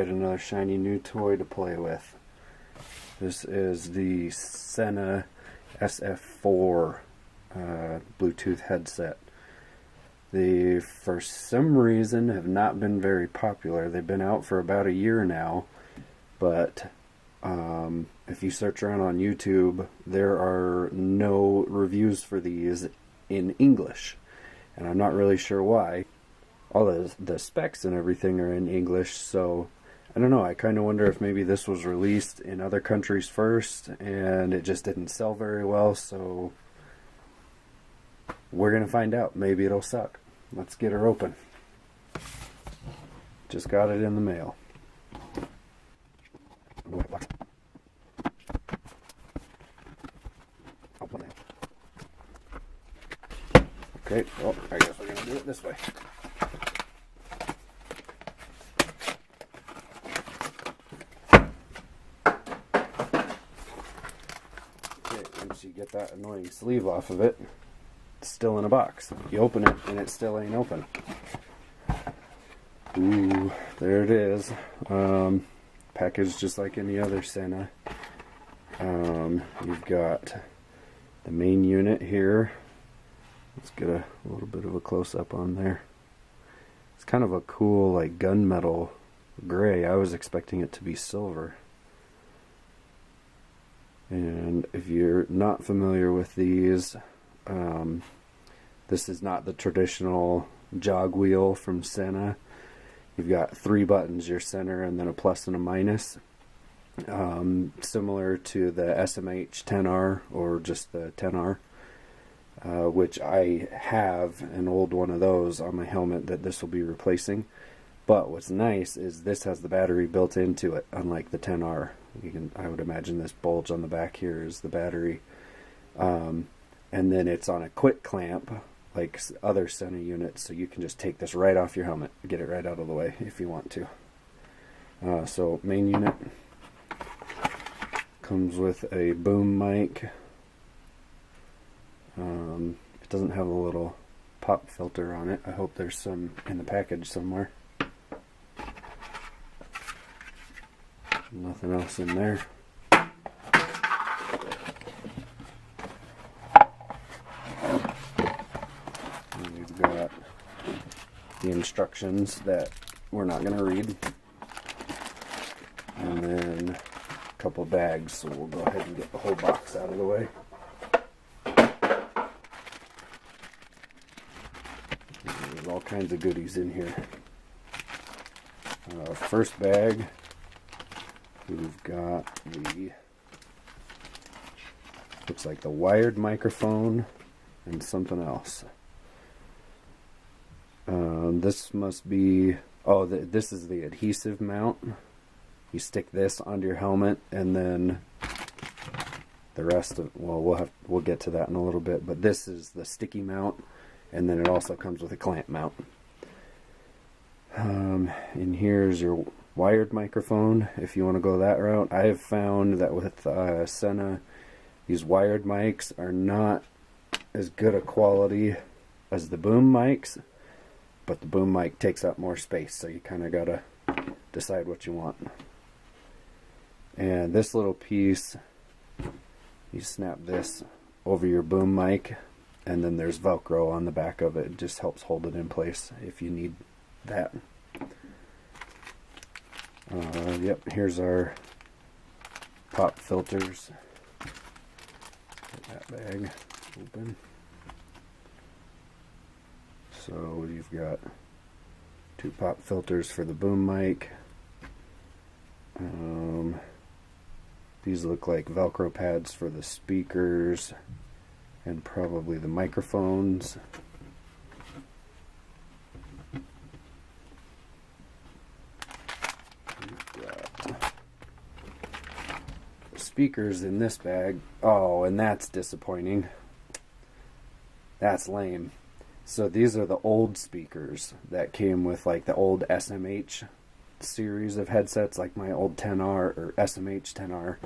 another shiny new toy to play with. This is the Sena SF4 Bluetooth headset. They, for some reason, have not been very popular. They've been out for about a year now, but if you search around on YouTube, there are no reviews for these in English, and I'm not really sure why. All the specs and everything are in English, so I don't know. I kind of wonder if maybe this was released in other countries first and it just didn't sell very well, so we're gonna find out. Maybe it'll suck. Let's get her open. Just got it in the mail. Okay, well, I guess we're gonna do it this way. Once you get that annoying sleeve off of it, it's still in a box. You open it and it still ain't open. Ooh, there it is. Packaged just like any other Sena. You've got the main unit here. Let's get a little bit of a close-up on there. It's kind of a cool, like, gunmetal gray. I was expecting it to be silver. And if you're not familiar with these, this is not the traditional jog wheel from Sena. You've got 3 buttons, your center, and then a plus and a minus. Similar to the SMH 10R or just the 10R, which I have an old one of those on my helmet that this will be replacing. But what's nice is this has the battery built into it, unlike the 10R. I would imagine this bulge on the back here is the battery. And then it's on a quick clamp, like other Sena units, so you can just take this right off your helmet, get it right out of the way if you want to. So main unit comes with a boom mic. It doesn't have a little pop filter on it. I hope there's some in the package somewhere. Nothing else in there. And we've got the instructions that we're not going to read. And then a couple bags, so we'll go ahead and get the whole box out of the way. There's all kinds of goodies in here. First bag, we've got the, looks like the wired microphone and something else. This must be, this is the adhesive mount. You stick this onto your helmet, and then the rest of, well, we'll get to that in a little bit, but this is the sticky mount, and then it also comes with a clamp mount. And here's your wired microphone if you want to go that route. I have found that with Sena, these wired mics are not as good a quality as the boom mics, but the boom mic takes up more space, so you kind of gotta decide what you want. And this little piece, you snap this over your boom mic, and then there's Velcro on the back of it. It just helps hold it in place if you need that. Yep, here's our pop filters. Get that bag open. So you've got 2 pop filters for the boom mic. These look like Velcro pads for the speakers and probably the microphones. Speakers in this bag. Oh, and that's disappointing. That's lame. So these are the old speakers that came with like the old SMH series of headsets, like my old 10R or SMH 10R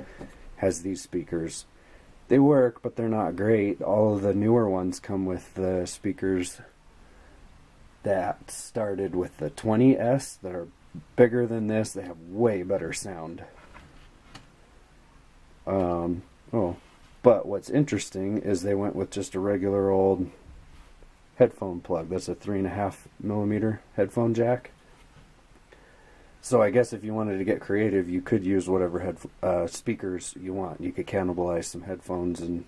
has these speakers. They work, but they're not great. All of the newer ones come with the speakers that started with the 20S that are bigger than this. They have way better sound. But what's interesting is they went with just a regular old headphone plug. That's a 3.5mm headphone jack. So I guess if you wanted to get creative, you could use whatever speakers you want. You could cannibalize some headphones and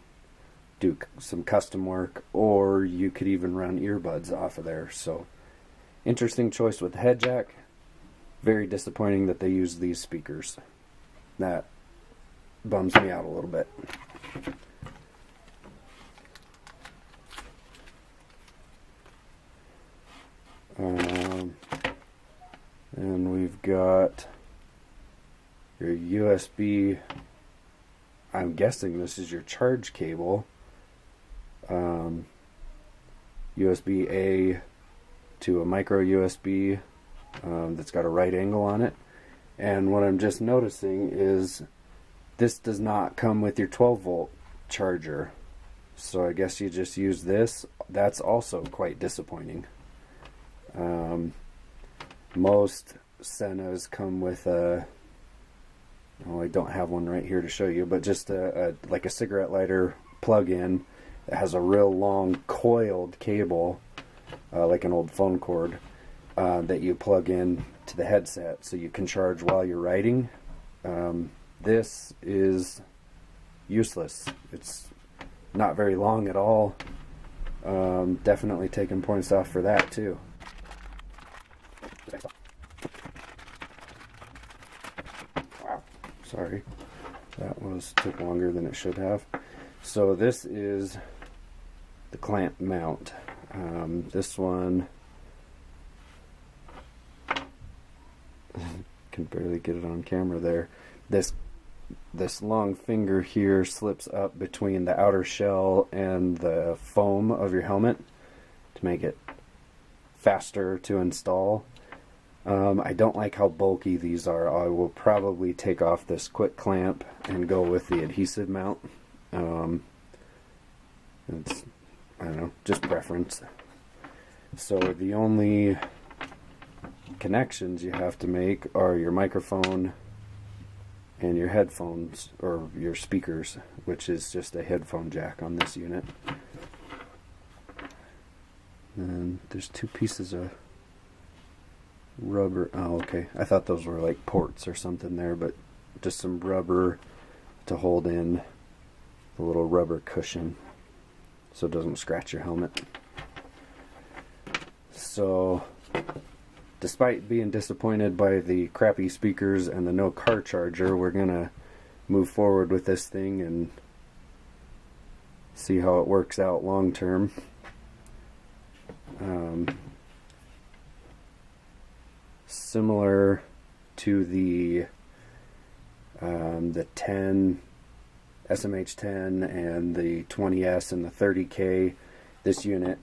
do some custom work, or you could even run earbuds off of there. So interesting choice with the head jack. Very disappointing that they use these speakers. That bums me out a little bit. And we've got your USB. I'm guessing this is your charge cable. USB-A to a micro USB that's got a right angle on it. And what I'm just noticing is this does not come with your 12-volt charger. So I guess you just use this. That's also quite disappointing. Most Senas come with a, oh, I don't have one right here to show you, but just like a cigarette lighter plug-in that has a real long coiled cable, like an old phone cord, that you plug in to the headset so you can charge while you're writing. This is useless. It's not very long at all. Definitely taking points off for that too. Wow, sorry. That took longer than it should have. So this is the clamp mount. This one, can barely get it on camera there. This long finger here slips up between the outer shell and the foam of your helmet to make it faster to install. I don't like how bulky these are. I will probably take off this quick clamp and go with the adhesive mount. It's, I don't know, just preference. So the only connections you have to make are your microphone and your headphones, or your speakers, which is just a headphone jack on this unit. And there's two pieces of rubber. Oh, okay. I thought those were like ports or something there, but just some rubber to hold in the little rubber cushion so it doesn't scratch your helmet. So despite being disappointed by the crappy speakers and the no car charger, we're gonna move forward with this thing and see how it works out long term. Similar to the 10 SMH10 and the 20S and the 30K, this unit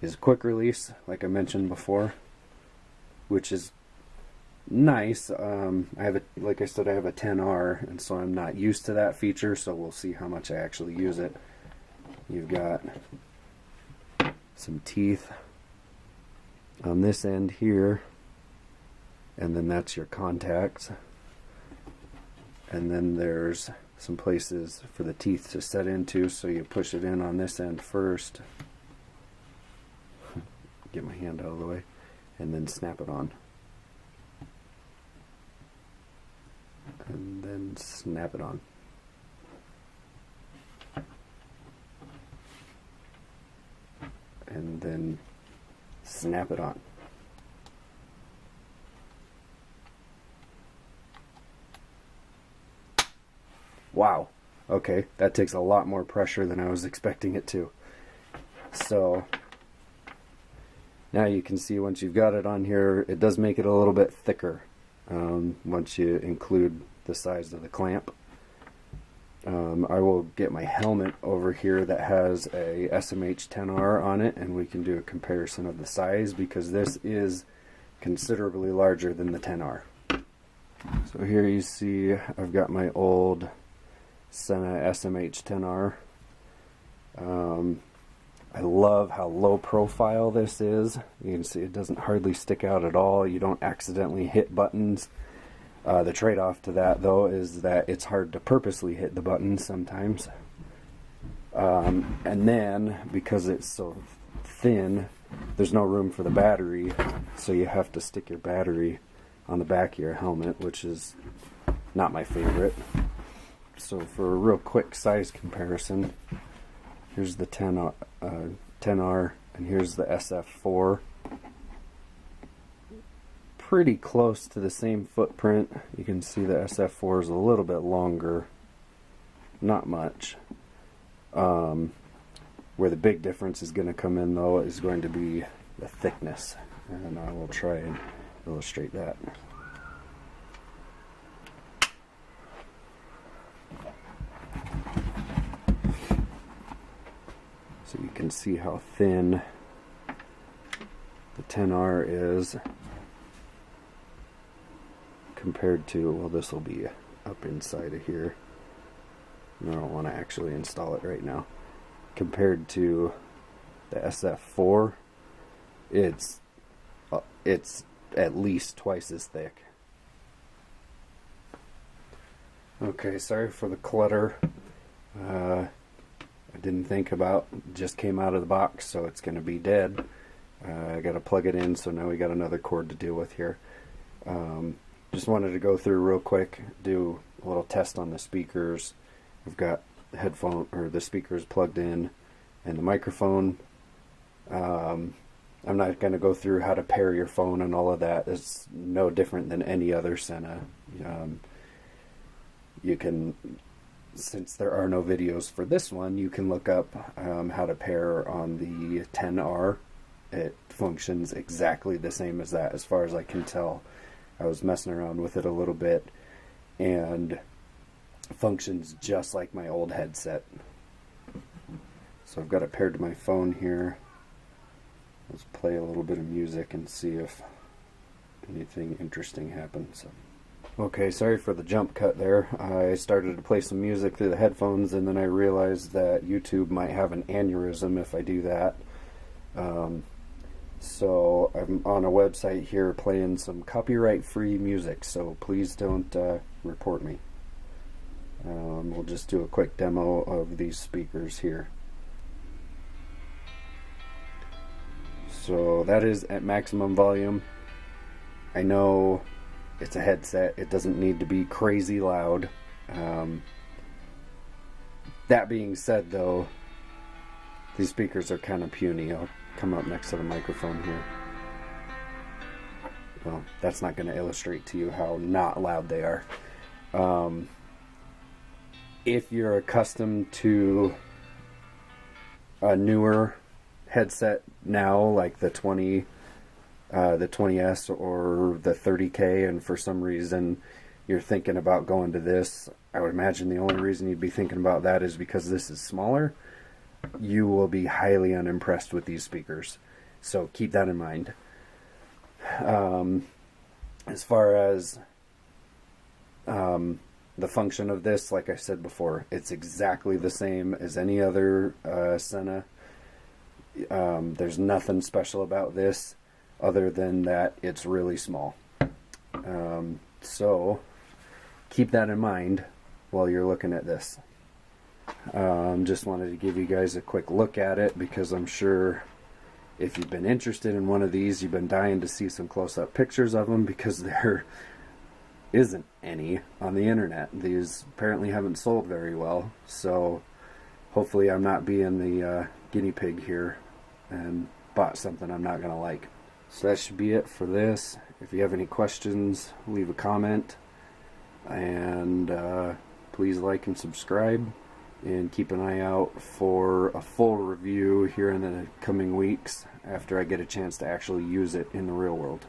is quick release, like I mentioned before, which is nice. I have like I said, I have a 10R, and so I'm not used to that feature, so we'll see how much I actually use it. You've got some teeth on this end here, and then that's your contacts, and then there's some places for the teeth to set into, so you push it in on this end first, get my hand out of the way, and then snap it on, and then snap it on. And then snap it on. Wow. Okay, that takes a lot more pressure than I was expecting it to. So now you can see once you've got it on here, it does make it a little bit thicker once you include the size of the clamp. I will get my helmet over here that has a SMH10R on it, and we can do a comparison of the size, because this is considerably larger than the 10R. So here you see I've got my old Sena SMH10R. I love how low profile this is. You can see it doesn't hardly stick out at all. You don't accidentally hit buttons. The trade-off to that, though, is that it's hard to purposely hit the buttons sometimes. And then, because it's so thin, there's no room for the battery, so you have to stick your battery on the back of your helmet, which is not my favorite. So for a real quick size comparison, here's the 10R, and here's the SF4. Pretty close to the same footprint. You can see the SF4 is a little bit longer, not much. Where the big difference is going to come in, though, is going to be the thickness, and I will try and illustrate that. So you can see how thin the 10R is compared to, well, this will be up inside of here. I don't want to actually install it right now. Compared to the SF4, it's at least twice as thick. Okay, sorry for the clutter. I didn't think about, just came out of the box, so it's going to be dead. I got to plug it in, so now we got another cord to deal with here. Just wanted to go through real quick, do a little test on the speakers. I've got the speakers plugged in and the microphone. I'm not going to go through how to pair your phone and all of that. It's no different than any other Sena. You can, since there are no videos for this one, you can look up how to pair on the 10R. It functions exactly the same as that, as far as I can tell. I was messing around with it a little bit, and functions just like my old headset. So I've got it paired to my phone here. Let's play a little bit of music and see if anything interesting happens. Okay, sorry for the jump cut there. I started to play some music through the headphones, and then I realized that YouTube might have an aneurysm if I do that. So I'm on a website here playing some copyright-free music, so please don't report me. We'll just do a quick demo of these speakers here. So that is at maximum volume. I know it's a headset, it doesn't need to be crazy loud. That being said, though, these speakers are kind of puny. I'll come up next to the microphone here. Well, that's not going to illustrate to you how not loud they are. If you're accustomed to a newer headset now, like the 20S or the 30K, and for some reason you're thinking about going to this, I would imagine the only reason you'd be thinking about that is because this is smaller. You will be highly unimpressed with these speakers, so keep that in mind. As far as the function of this, like I said before, it's exactly the same as any other Sena. There's nothing special about this other than that it's really small. So keep that in mind while you're looking at this. Just wanted to give you guys a quick look at it, because I'm sure if you've been interested in one of these, you've been dying to see some close-up pictures of them, because there isn't any on the internet. These apparently haven't sold very well, so hopefully I'm not being the guinea pig here and bought something I'm not going to like. So that should be it for this. If you have any questions, leave a comment, and please like and subscribe, and keep an eye out for a full review here in the coming weeks after I get a chance to actually use it in the real world.